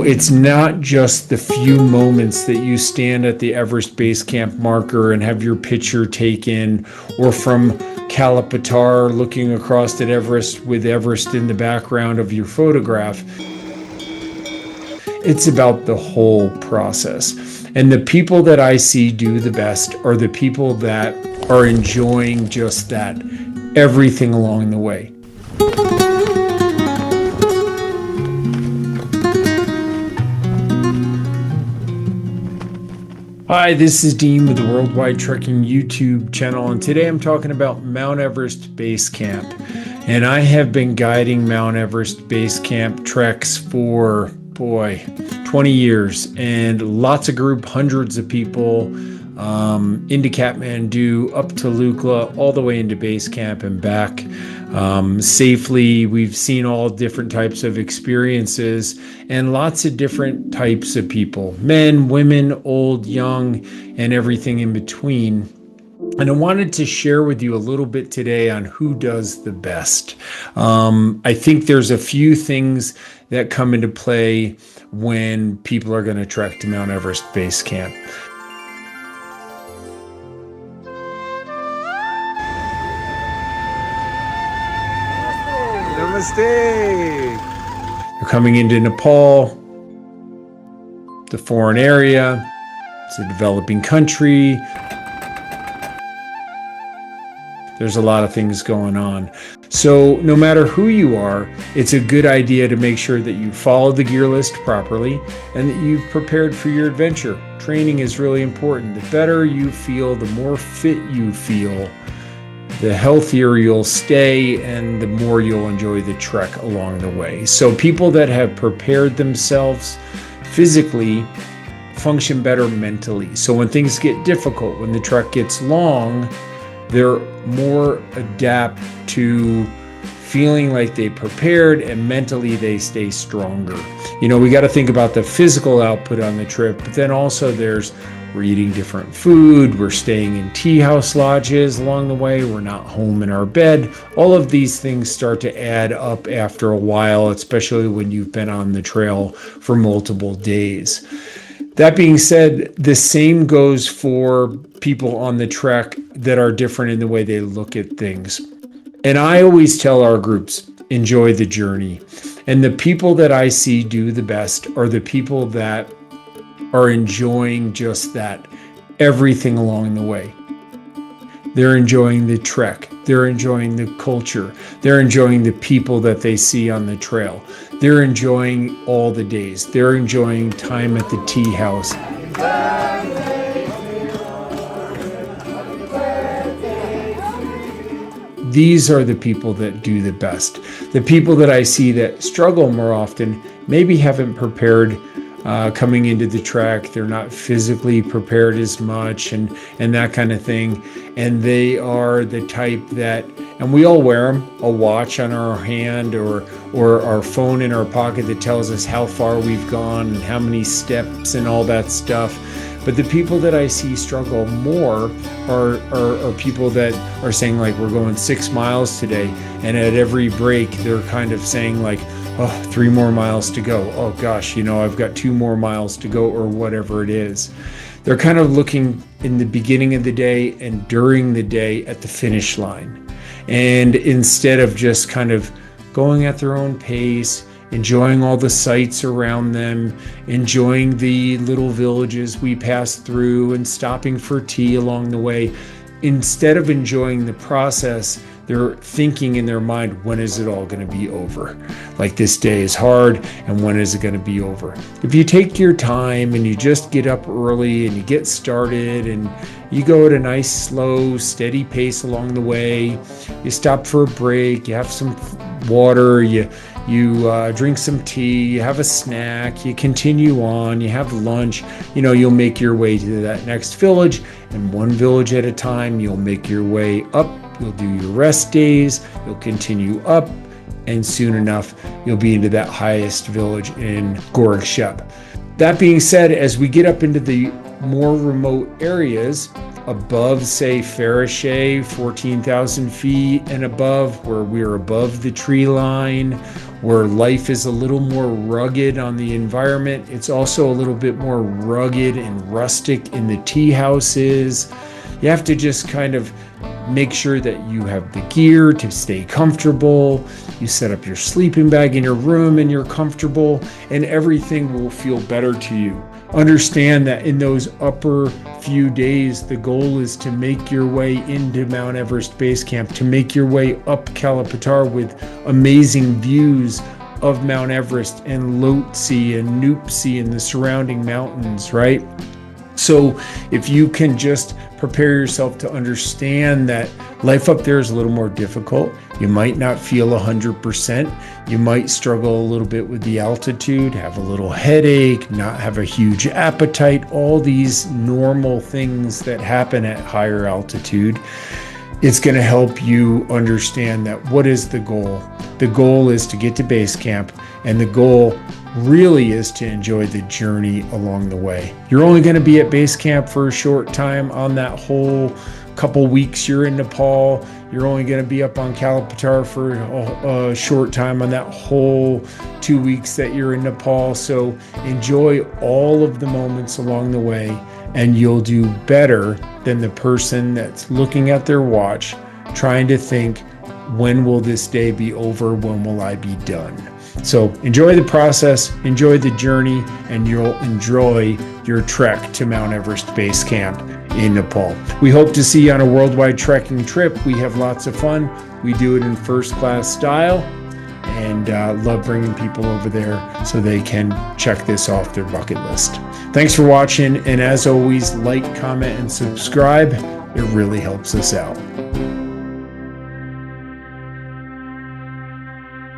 It's not just the few moments that you stand at the Everest Base Camp marker and have your picture taken, or from Kalapatar looking across at Everest with Everest in the background of your photograph. It's about the whole process. And the people that I see do the best are the people that are enjoying just that, everything along the way. Hi, this is Dean with the Worldwide Trekking YouTube channel, and today I'm talking about Mount Everest Base Camp. And I have been guiding Mount Everest Base Camp treks for, 20 years, and lots of group, hundreds of people, into Kathmandu, up to Lukla, all the way into base camp and back safely. We've seen all different types of experiences and lots of different types of people, men, women, old, young, and everything in between. And I wanted to share with you a little bit today on who does the best. I think there's a few things that come into play when people are going to trek to Mount Everest Base Camp. Namaste. You're coming into Nepal, the foreign area. It's a developing country. There's a lot of things going on. So no matter who you are, it's a good idea to make sure that you follow the gear list properly and that you've prepared for your adventure. Training is really important. The better you feel, the more fit you feel, the healthier you'll stay, and the more you'll enjoy the trek along the way. So people that have prepared themselves physically function better mentally. So when things get difficult, when the trek gets long, they're more adapt to feeling like they prepared, and mentally they stay stronger. You know, we got to think about the physical output on the trip, but then also we're eating different food, we're staying in tea house lodges along the way, we're not home in our bed. All of these things start to add up after a while, especially when you've been on the trail for multiple days. That being said, the same goes for people on the trek that are different in the way they look at things. And I always tell our groups, enjoy the journey. And the people that I see do the best are the people that are enjoying just that, everything along the way. They're enjoying the trek. They're enjoying the culture. They're enjoying the people that they see on the trail. They're enjoying all the days. They're enjoying time at the tea house. These are the people that do the best. The people that I see that struggle more often maybe haven't prepared coming into the trek. They're not physically prepared as much and that kind of thing. And they are the type that, and we all wear them, a watch on our hand or our phone in our pocket that tells us how far we've gone and how many steps and all that stuff. But the people that I see struggle more are people that are saying, like, we're going 6 miles today, and at every break they're kind of saying, like, oh, 3 more miles to go. Oh gosh, I've got 2 more miles to go, or whatever it is. They're kind of looking in the beginning of the day and during the day at the finish line. And instead of just kind of going at their own pace, enjoying all the sights around them, enjoying the little villages we pass through and stopping for tea along the way, instead of enjoying the process, they're thinking in their mind, when is it all going to be over? Like, this day is hard, and when is it going to be over? If you take your time and you just get up early and you get started and you go at a nice, slow, steady pace along the way, you stop for a break, you have some water, you drink some tea, you have a snack, you continue on, you have lunch, you'll make your way to that next village, and one village at a time, you'll make your way up. You'll do your rest days, you'll continue up, and soon enough, you'll be into that highest village in Gorg Shep. That being said, as we get up into the more remote areas, above, say, Farache, 14,000 feet and above, where we're above the tree line, where life is a little more rugged on the environment. It's also a little bit more rugged and rustic in the tea houses. You have to just kind of make sure that you have the gear to stay comfortable. You set up your sleeping bag in your room and you're comfortable, and everything will feel better to you. Understand that in those upper few days, the goal is to make your way into Mount Everest Base Camp, to make your way up Kalapatar with amazing views of Mount Everest and Lhotse and Nuptse and the surrounding mountains, right? So if you can just prepare yourself to understand that life up there is a little more difficult, you might not feel 100%. You might struggle a little bit with the altitude, have a little headache, not have a huge appetite, all these normal things that happen at higher altitude. It's going to help you understand that what is the goal? The goal is to get to base camp, and the goal really is to enjoy the journey along the way. You're only going to be at base camp for a short time on that whole couple weeks you're in Nepal. You're only going to be up on Kalapatar for a short time on that whole 2 weeks that you're in Nepal. So enjoy all of the moments along the way, and you'll do better than the person that's looking at their watch, trying to think, when will this day be over? When will I be done? So enjoy the process, enjoy the journey, and you'll enjoy your trek to Mount Everest Base Camp in Nepal. We hope to see you on a worldwide trekking trip. We have lots of fun. We do it in first class style, and love bringing people over there so they can check this off their bucket list. Thanks for watching, and as always, like, comment, and subscribe. It really helps us out.